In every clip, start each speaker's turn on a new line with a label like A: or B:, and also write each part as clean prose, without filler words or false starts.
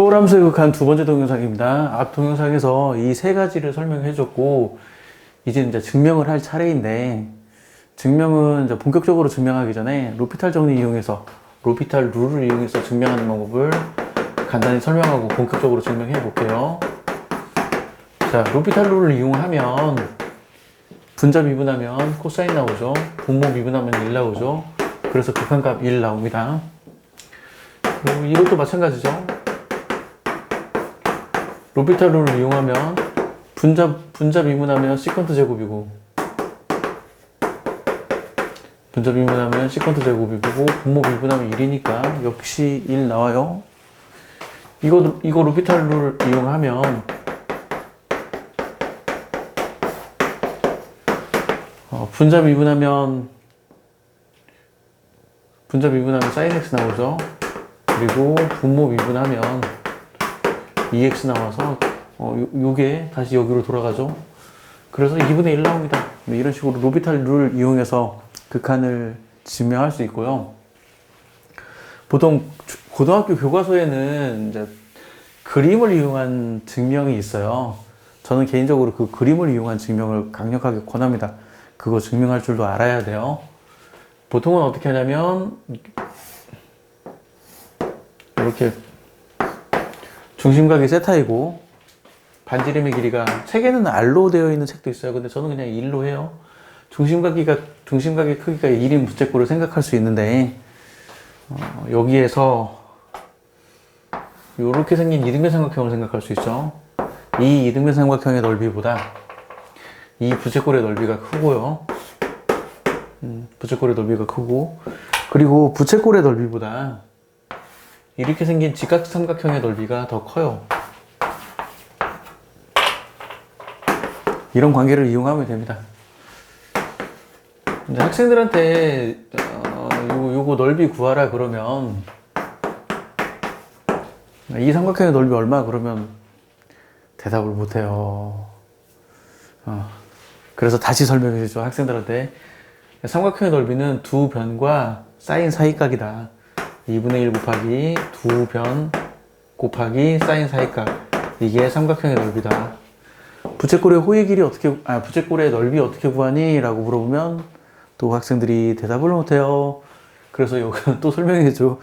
A: 초월함수의 극한 두 번째 동영상입니다. 앞 동영상에서 이 세 가지를 설명해 줬고, 이제 증명을 할 차례인데, 증명은 이제 본격적으로 증명하기 전에 로피탈 정리 이용해서, 로피탈 룰을 이용해서 증명하는 방법을 간단히 설명하고 본격적으로 증명해 볼게요. 자, 로피탈 룰을 이용하면, 분자 미분하면 코사인 나오죠. 분모 미분하면 1 나오죠. 그래서 극한값 1 나옵니다. 그리고 이것도 마찬가지죠. 로피탈 룰을 이용하면 분자 미분하면 시컨트 제곱이고, 분자 미분하면 시컨트 제곱이고, 분모 미분하면 1이니까 역시 1 나와요. 이거 로피탈 룰을 이용하면 분자 미분하면 sin x 나오죠. 그리고 분모 미분하면 2x 나와서 요게 다시 여기로 돌아가죠. 그래서 2분의 1 나옵니다. 이런 식으로 로피탈 룰을 이용해서 극한을 증명할 수 있고요. 보통 고등학교 교과서에는 이제 그림을 이용한 증명이 있어요. 저는 개인적으로 그 그림을 이용한 증명을 강력하게 권합니다. 그거 증명할 줄도 알아야 돼요. 보통은 어떻게 하냐면 이렇게 중심각이 세타이고 반지름의 길이가, 책에는 R로 되어 있는 책도 있어요. 근데 저는 그냥 1로 해요. 중심각의 크기가 1인 부채꼴을 생각할 수 있는데, 여기에서 이렇게 생긴 이등변 삼각형을 생각할 수 있죠. 이 이등변 삼각형의 넓이보다 이 부채꼴의 넓이가 크고요. 부채꼴의 넓이가 크고, 그리고 부채꼴의 넓이보다 이렇게 생긴 직각삼각형의 넓이가 더 커요. 이런 관계를 이용하면 됩니다. 이제 학생들한테 요거 넓이 구하라 그러면, 이 삼각형의 넓이 얼마 그러면 대답을 못해요. 그래서 다시 설명해 주죠. 학생들한테 삼각형의 넓이는 두 변과 사인 사이각이다. 2분의 1 곱하기 두 변 곱하기 사인 사이각, 이게 삼각형의 넓이다. 부채꼴의 호의 길이 부채꼴의 넓이 어떻게 구하니? 라고 물어보면 또 학생들이 대답을 못해요. 그래서 이거 또 설명해주죠.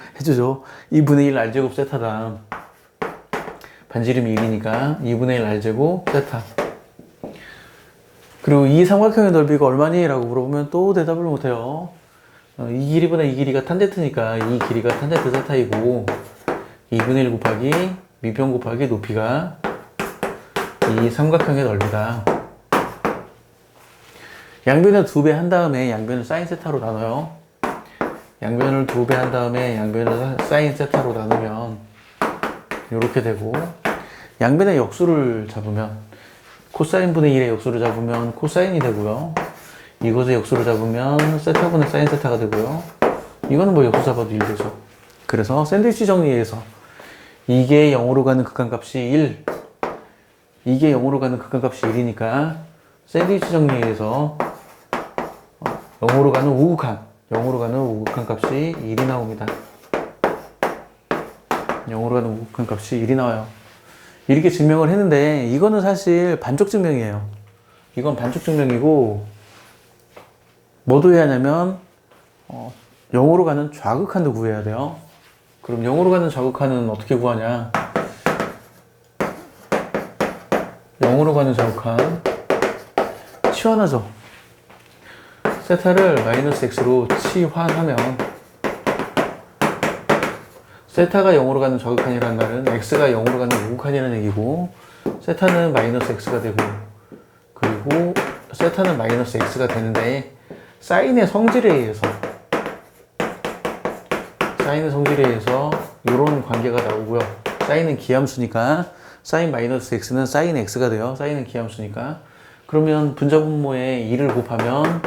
A: 2분의 1 R제곱 세타다. 반지름이 1이니까 2분의 1 R제곱 세타. 그리고 이 삼각형의 넓이가 얼마니? 라고 물어보면 또 대답을 못해요. 이 길이보다 이 길이가 탄젠트니까 이 길이가 탄젠트 세타이고, 2분의 1 곱하기 미변 곱하기 높이가 이 삼각형의 넓이다. 양변을 2배 한 다음에 양변을 사인 세타로 나눠요. 양변을 2배 한 다음에 양변을 사인 세타로 나누면 이렇게 되고, 양변의 역수를 잡으면 코사인 분의 1의 역수를 잡으면 코사인이 되고요. 이것의 역수를 잡으면 세타분의 사인 세타가 되고요. 이거는 뭐 역수 잡아도 1 되죠. 그래서 샌드위치 정리에서 이게 0으로 가는 극한값이 1, 이게 0으로 가는 극한값이 1이니까 샌드위치 정리에서 0으로 가는 우극한 값이 1이 나옵니다. 0으로 가는 우극한 값이 1이 나와요. 이렇게 증명을 했는데, 이거는 사실 반쪽 증명이에요. 이건 반쪽 증명이고, 뭐도 해야 하냐면 0으로 가는 좌극한도 구해야 돼요. 그럼 0으로 가는 좌극한은 어떻게 구하냐? 0으로 가는 좌극한 치환하죠. 세타를 마이너스 x로 치환하면, 세타가 0으로 가는 좌극한이라는 말은 x가 0으로 가는 우극한이라는 얘기고, 세타는 마이너스 x가 되고, 그리고 세타는 마이너스 x가 되는데, 사인의 성질에 의해서 이런 관계가 나오고요. 사인은 기함수니까 사인 마이너스 x는 사인 x가 돼요. 사인은 기함수니까. 그러면 분자 분모에 2를 곱하면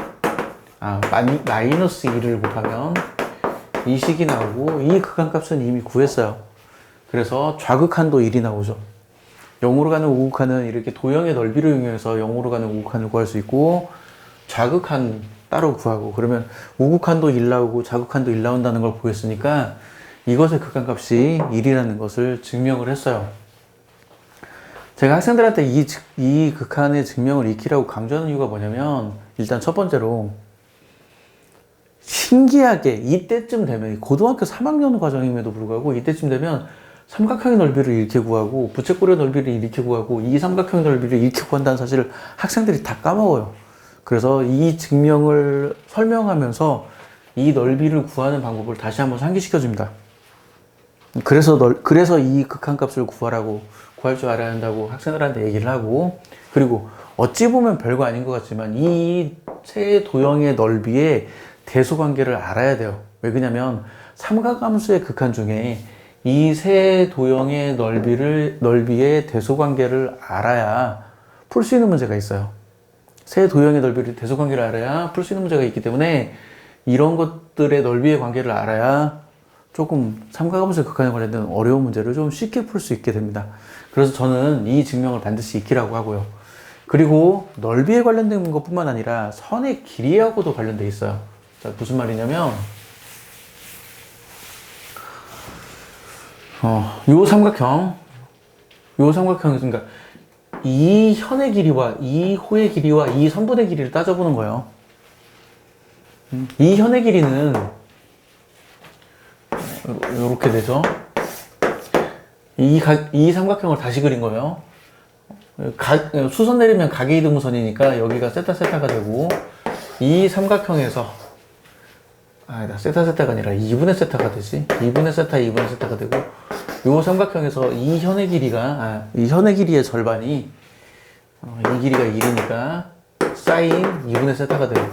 A: 마이너스 2를 곱하면 이 식이 나오고, 이 극한값은 이미 구했어요. 그래서 좌극한도 1이 나오죠. 0으로 가는 우극한은 이렇게 도형의 넓이를 이용해서 0으로 가는 우극한을 구할 수 있고, 좌극한 따로 구하고, 그러면 우극한도 1 나오고 좌극한도 1 나온다는 걸 보였으니까 이것의 극한값이 1이라는 것을 증명을 했어요. 제가 학생들한테 이 극한의 증명을 익히라고 강조하는 이유가 뭐냐면, 일단 첫 번째로 신기하게 이때쯤 되면, 고등학교 3학년 과정임에도 불구하고 이때쯤 되면 삼각형의 넓이를 이렇게 구하고 부채꼴의 넓이를 이렇게 구하고 이 삼각형의 넓이를 이렇게 구한다는 사실을 학생들이 다 까먹어요. 그래서 이 증명을 설명하면서 이 넓이를 구하는 방법을 다시 한번 상기시켜 줍니다. 그래서 이 극한값을 구할 줄 알아야 한다고 학생들한테 얘기를 하고, 그리고 어찌 보면 별거 아닌 것 같지만 이 세 도형의 넓이의 대소관계를 알아야 돼요. 왜 그러냐면 삼각함수의 극한 중에 이 세 도형의 넓이의 대소관계를 알아야 풀 수 있는 문제가 있어요. 세 도형의 넓이를 대소관계를 알아야 풀 수 있는 문제가 있기 때문에 이런 것들의 넓이의 관계를 알아야 조금 삼각함수의 극한에 관련된 어려운 문제를 좀 쉽게 풀 수 있게 됩니다. 그래서 저는 이 증명을 반드시 익히라고 하고요. 그리고 넓이에 관련된 것뿐만 아니라 선의 길이하고도 관련돼 있어요. 자, 무슨 말이냐면 요 삼각형, 그러니까 이 현의 길이와 이 호의 길이와 이 선분의 길이를 따져보는 거예요. 이 현의 길이는 이렇게 되죠. 이 삼각형을 다시 그린 거예요. 수선 내리면 각의 이등분선이니까 여기가 세타가 되고, 이 삼각형에서 세타 세타가 아니라 2분의 세타가 되지. 2분의 세타가 되고, 요 삼각형에서 이 현의 길이의 절반이 이 길이가 1이니까 사인 2분의 세타가 돼요.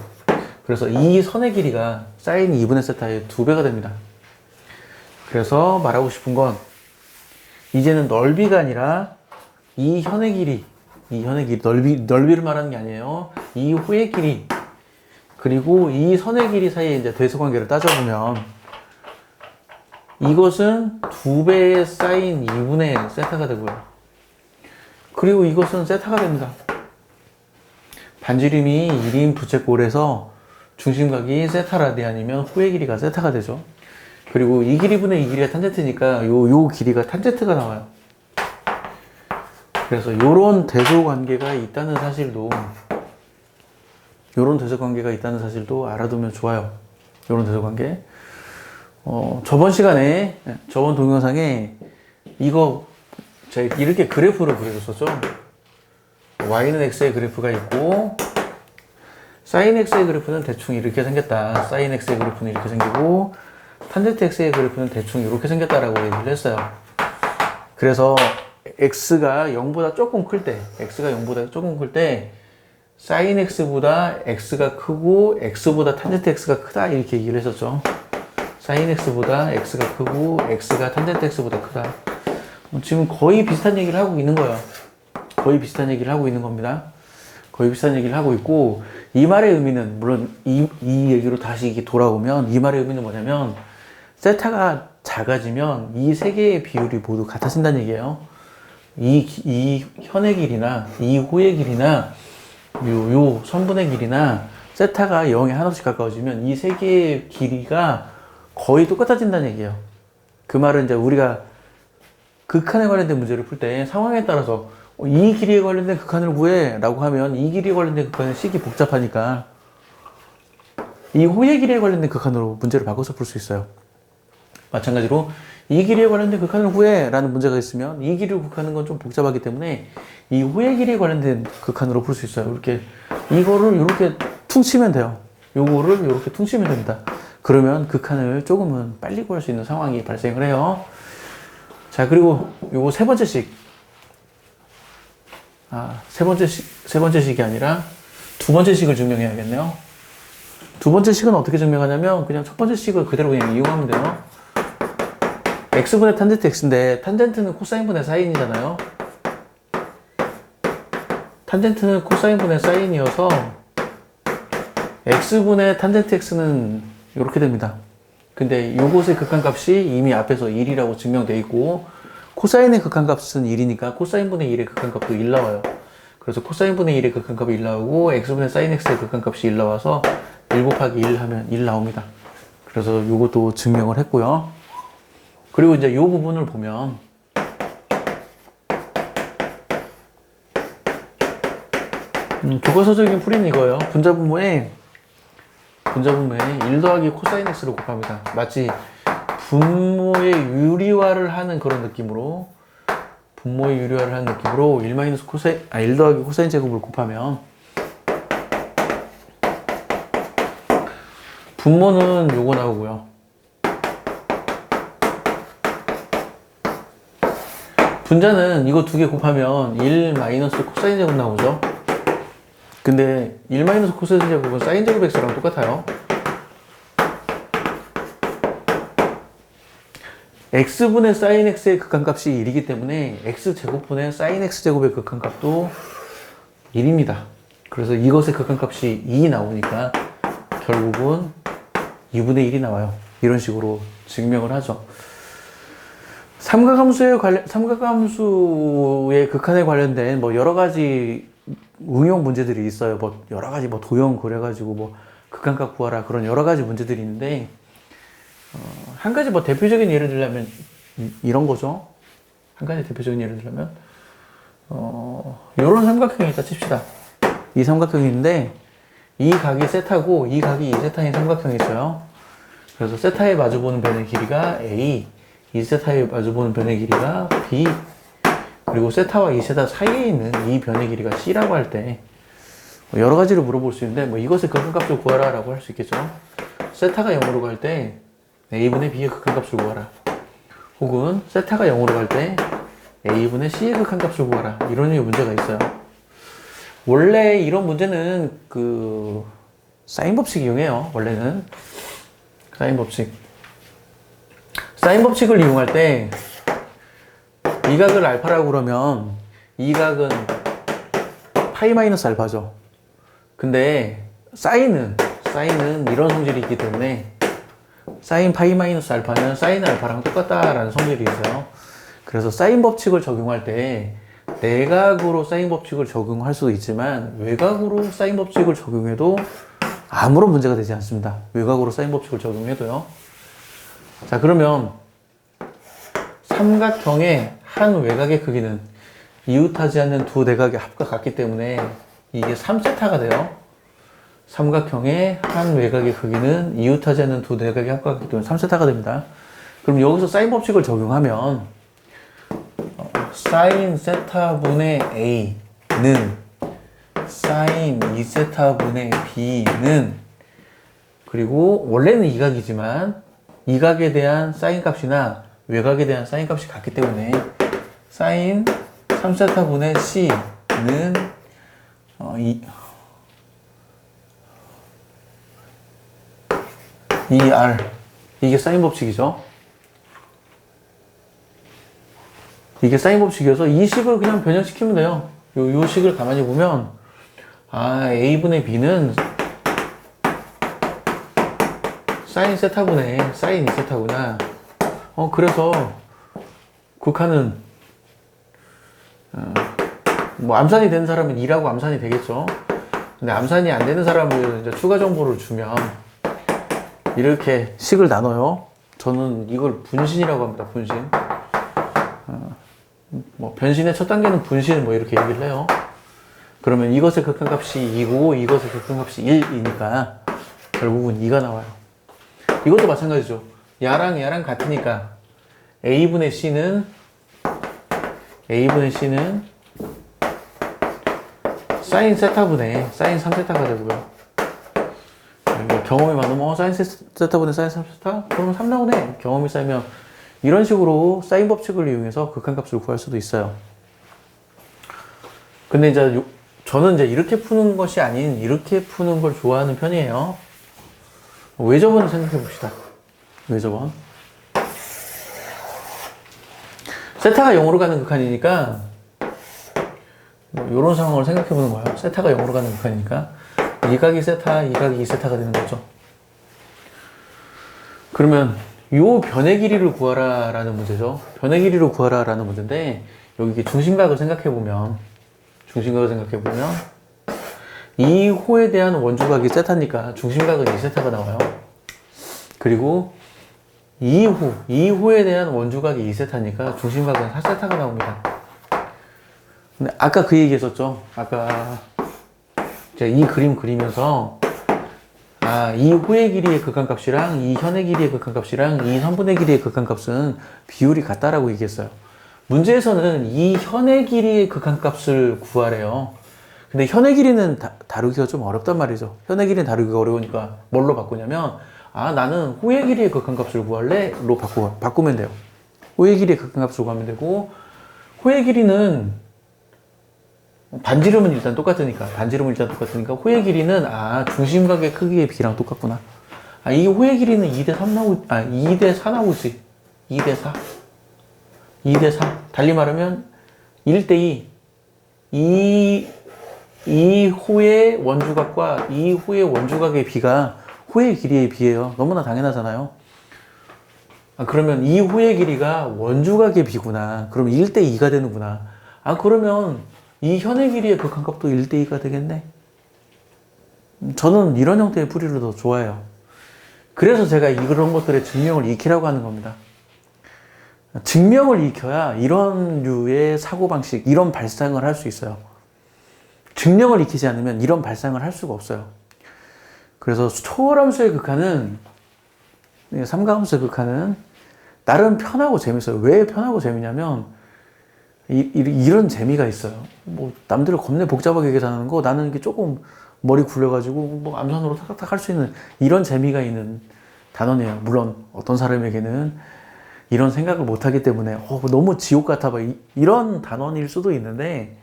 A: 그래서 이 선의 길이가 사인 2분의 세타의 2배가 됩니다. 그래서 말하고 싶은 건, 이제는 넓이가 아니라 이 현의 길이, 넓이를 말하는 게 아니에요. 이 호의 길이, 그리고 이 선의 길이 사이에 이제 대소관계를 따져보면, 이것은 2배의 사인 2분의 세타가 되고요. 그리고 이것은 세타가 됩니다. 반지름이 1인 부채꼴에서 중심각이 세타 라디안이면 호의 길이가 세타가 되죠. 그리고 이 길이분의 이 길이가 탄젠트니까 요 길이가 탄젠트가 나와요. 그래서 요런 대소관계가 있다는 사실도 알아두면 좋아요. 요런 대소관계. 저번 동영상에 이거 제가 이렇게 그래프를 그려줬었죠. y는 x의 그래프가 있고 sin x의 그래프는 대충 이렇게 생겼다. sin x의 그래프는 이렇게 생기고 탄젠트 x의 그래프는 대충 이렇게 생겼다라고 얘기를 했어요. 그래서 x가 0보다 조금 클 때 sin x보다 x가 크고 x보다 탄젠트 x가 크다 이렇게 얘기를 했었죠. sin x보다 x가 크고 x가 탄젠트 x보다 크다. 지금 거의 비슷한 얘기를 하고 있는 거예요. 거의 비슷한 얘기를 하고 있는 겁니다. 거의 비슷한 얘기를 하고 있고, 이 말의 의미는, 물론 이 얘기로 다시 이게 돌아오면 이 말의 의미는 뭐냐면, 세타가 작아지면 이 세 개의 비율이 모두 같아진다는 얘기예요. 이 현의 길이나 이 호의 길이나 요 선분의 길이나 세타가 0에 하나씩 가까워지면 이 세 개의 길이가 거의 똑같아진다는 얘기예요. 그 말은 이제 우리가 극한에 관련된 문제를 풀 때 상황에 따라서 이 길이에 관련된 극한을 구해 라고 하면 이 길이에 관련된 극한은 식이 복잡하니까 이 호의 길이에 관련된 극한으로 문제를 바꿔서 풀 수 있어요. 마찬가지로 이 길이에 관련된 극한을 구해 라는 문제가 있으면 이 길이를 구하는 건 좀 복잡하기 때문에 이 호의 길이에 관련된 극한으로 풀 수 있어요. 이거를 이렇게 퉁치면 돼요. 요거를 이렇게 퉁치면 됩니다. 그러면 극한을 조금은 빨리 구할 수 있는 상황이 발생을 해요. 자, 그리고 요거 세 번째 식이 아니라 두 번째 식을 증명해야겠네요. 두 번째 식은 어떻게 증명하냐면 그냥 첫 번째 식을 그대로 그냥 이용하면 돼요. x분의 탄젠트 x인데 탄젠트는 코사인분의 사인이잖아요. 탄젠트는 코사인분의 사인이어서 x분의 탄젠트 x는 이렇게 됩니다. 근데 요것의 극한값이 이미 앞에서 1이라고 증명되어 있고 코사인의 극한값은 1이니까 코사인분의 1의 극한값도 1 나와요. 그래서 코사인분의 1의 극한값이 1 나오고 x분의 사인 x의 극한값이 1 나와서 1 곱하기 1 하면 1 나옵니다. 그래서 요것도 증명을 했고요. 그리고 이제 이 부분을 보면 교과서적인 풀이는 이거예요. 분자분모에 1 더하기 코사인 x를 곱합니다. 마치 분모의 유리화를 하는 그런 느낌으로 1 더하기 코사인 제곱을 곱하면 분모는 요거 나오고요. 분자는 이거 두 개 곱하면 1 마이너스 코사인 제곱 나오죠. 근데 1 마이너스 코사인 제곱은 사인 제곱 x랑 똑같아요. x분의 사인 x의 극한값이 1이기 때문에 x제곱분의 사인 x제곱의 극한값도 1입니다. 그래서 이것의 극한값이 2 나오니까 결국은 2분의 1이 나와요. 이런 식으로 증명을 하죠. 삼각함수의 극한에 관련된 뭐 여러 가지 응용 문제들이 있어요. 뭐 여러 가지 뭐 도형 그려가지고 뭐 극한값 구하라 그런 여러 가지 문제들이 있는데 한 가지 뭐 대표적인 예를 들자면 이런 거죠. 한 가지 대표적인 예를 들자면 이런 삼각형이 있다 칩시다. 이 삼각형인데 이 각이 세타고 이 각이 2세타인 삼각형이 있어요. 그래서 세타에 마주보는 변의 길이가 A, 2세타에 마주보는 변의 길이가 B, 그리고 세타와 2세타 사이에 있는 이 변의 길이가 C라고 할 때 여러 가지를 물어볼 수 있는데 뭐 이것의 극한값을 구하라 라고 할 수 있겠죠. 세타가 0으로 갈 때 A분의 B의 극한값을 구하라, 혹은 세타가 0으로 갈 때 A분의 C의 극한값을 구하라, 이런 류의 문제가 있어요. 원래 이런 문제는 그 사인 법칙 이용해요. 원래는 사인 법칙을 이용할 때 이 각을 알파라고 그러면 이 각은 파이 마이너스 알파죠. 근데 사인은 이런 성질이 있기 때문에 사인 파이 마이너스 알파는 사인 알파랑 똑같다라는 성질이 있어요. 그래서 사인 법칙을 적용할 때 내각으로 사인 법칙을 적용할 수도 있지만 외곽으로 사인 법칙을 적용해도 아무런 문제가 되지 않습니다. 외곽으로 사인 법칙을 적용해도요. 자, 그러면 삼각형의 한 외곽의 크기는 이웃하지 않는 두 내각의 합과 같기 때문에 이게 3세타가 돼요. 삼각형의 한 외곽의 크기는 이웃하지 않는 두 내각의 합과 같기 때문에 3세타가 됩니다. 그럼 여기서 사인 법칙을 적용하면 사인 세타분의 A는 사인 2세타분의 B는, 그리고 원래는 이 각이지만 이 각에 대한 사인 값이나 외곽에 대한 사인 값이 같기 때문에 사인 3세타분의 C는 2R, 이게 사인 법칙이죠. 이게 사인 법칙이어서 이 식을 그냥 변형시키면 돼요. 요 식을 가만히 보면 A분의 B는 사인 세타분의 사인 2세타구나. 그래서 극한은 뭐 암산이 되는 사람은 2라고 암산이 되겠죠. 근데 암산이 안 되는 사람을 이제 추가 정보를 주면 이렇게 식을 나눠요. 저는 이걸 분신이라고 합니다. 분신. 뭐 변신의 첫 단계는 분신 뭐 이렇게 얘기를 해요. 그러면 이것의 극한값이 2고 이것의 극한값이 1이니까 결국은 2가 나와요. 이것도 마찬가지죠. 야랑 같으니까 A분의 C는 사인 세타분의 사인 3세타가 되고요. 경험이 많으면 사인 세타분의 사인 3세타? 그러면 3 나오네. 경험이 쌓이면 이런 식으로 사인 법칙을 이용해서 극한값을 구할 수도 있어요. 근데 이제 저는 이제 이렇게 푸는 것이 아닌 이렇게 푸는 걸 좋아하는 편이에요. 외접원을 생각해 봅시다. 외접원. 세타가 0으로 가는 극한이니까 이런 상황을 생각해 보는 거예요. 세타가 0으로 가는 극한이니까 이 각이 세타, 이 각이 2세타가 되는 거죠. 그러면 요 변의 길이를 구하라 라는 문제죠. 변의 길이를 구하라 라는 문제인데 여기 중심각을 생각해 보면 이 호에 대한 원주각이 세타니까 중심각은 2세타가 나와요. 그리고 이후에 대한 원주각이 2세타니까 중심각은 4세타가 나옵니다. 근데 아까 그 얘기 했었죠. 아까 제가 이 그림 그리면서 이후의 길이의 극한값이랑 이 현의 길이의 극한값이랑 이 선분의 길이의 극한값은 비율이 같다라고 얘기했어요. 문제에서는 이 현의 길이의 극한값을 구하래요. 근데 현의 길이는 다루기가 좀 어렵단 말이죠. 현의 길이는 다루기가 어려우니까 뭘로 바꾸냐면 나는 후의 길이의 극한값을 구할래? 로 바꾸면 돼요. 후의 길이의 극한값을 구하면 되고, 후의 길이는 반지름은 일단 똑같으니까 후의 길이는 중심각의 크기의 비랑 똑같구나. 이 후의 길이는 2대3 2대4 나오지. 2대4 달리 말하면 1대2 이 후의 원주각과 이 후의 원주각의 비가 후의 길이의 비예요. 너무나 당연하잖아요. 그러면 이 후의 길이가 원주각의 비구나. 그럼 1대2가 되는구나. 그러면 이 현의 길이의 극한값도 1대2가 되겠네. 저는 이런 형태의 풀이를 더 좋아해요. 그래서 제가 이런 것들의 증명을 익히라고 하는 겁니다. 증명을 익혀야 이런 류의 사고방식, 이런 발상을 할 수 있어요. 증명을 익히지 않으면 이런 발상을 할 수가 없어요. 그래서 초월함수의 극한은, 삼각함수의 극한은 나름 편하고 재밌어요. 왜 편하고 재미냐면 이런 재미가 있어요. 뭐 남들을 겁내 복잡하게 계산하는 거 나는 이게 조금 머리 굴려가지고 뭐 암산으로 탁탁탁 할 수 있는 이런 재미가 있는 단원이에요. 물론 어떤 사람에게는 이런 생각을 못하기 때문에 너무 지옥 같아 봐 이런 단원일 수도 있는데,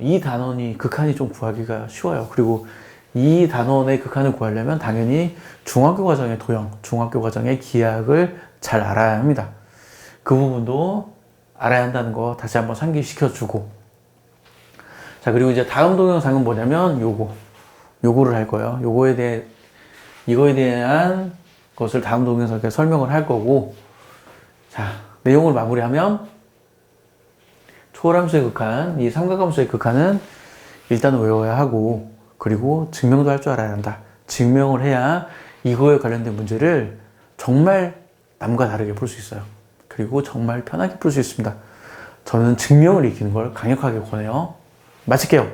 A: 이 단원이 극한이 좀 구하기가 쉬워요. 그리고 이 단원의 극한을 구하려면 당연히 중학교 과정의 도형, 중학교 과정의 기하학을 잘 알아야 합니다. 그 부분도 알아야 한다는 거 다시 한번 상기시켜주고, 자, 그리고 이제 다음 동영상은 뭐냐면 요거를 할 거예요. 이거에 대한 것을 다음 동영상에 설명을 할 거고, 자, 내용을 마무리하면 초월함수의 극한, 이 삼각함수의 극한은 일단은 외워야 하고, 그리고 증명도 할 줄 알아야 한다. 증명을 해야 이거에 관련된 문제를 정말 남과 다르게 풀 수 있어요. 그리고 정말 편하게 풀 수 있습니다. 저는 증명을 익히는 걸 강력하게 권해요. 마칠게요.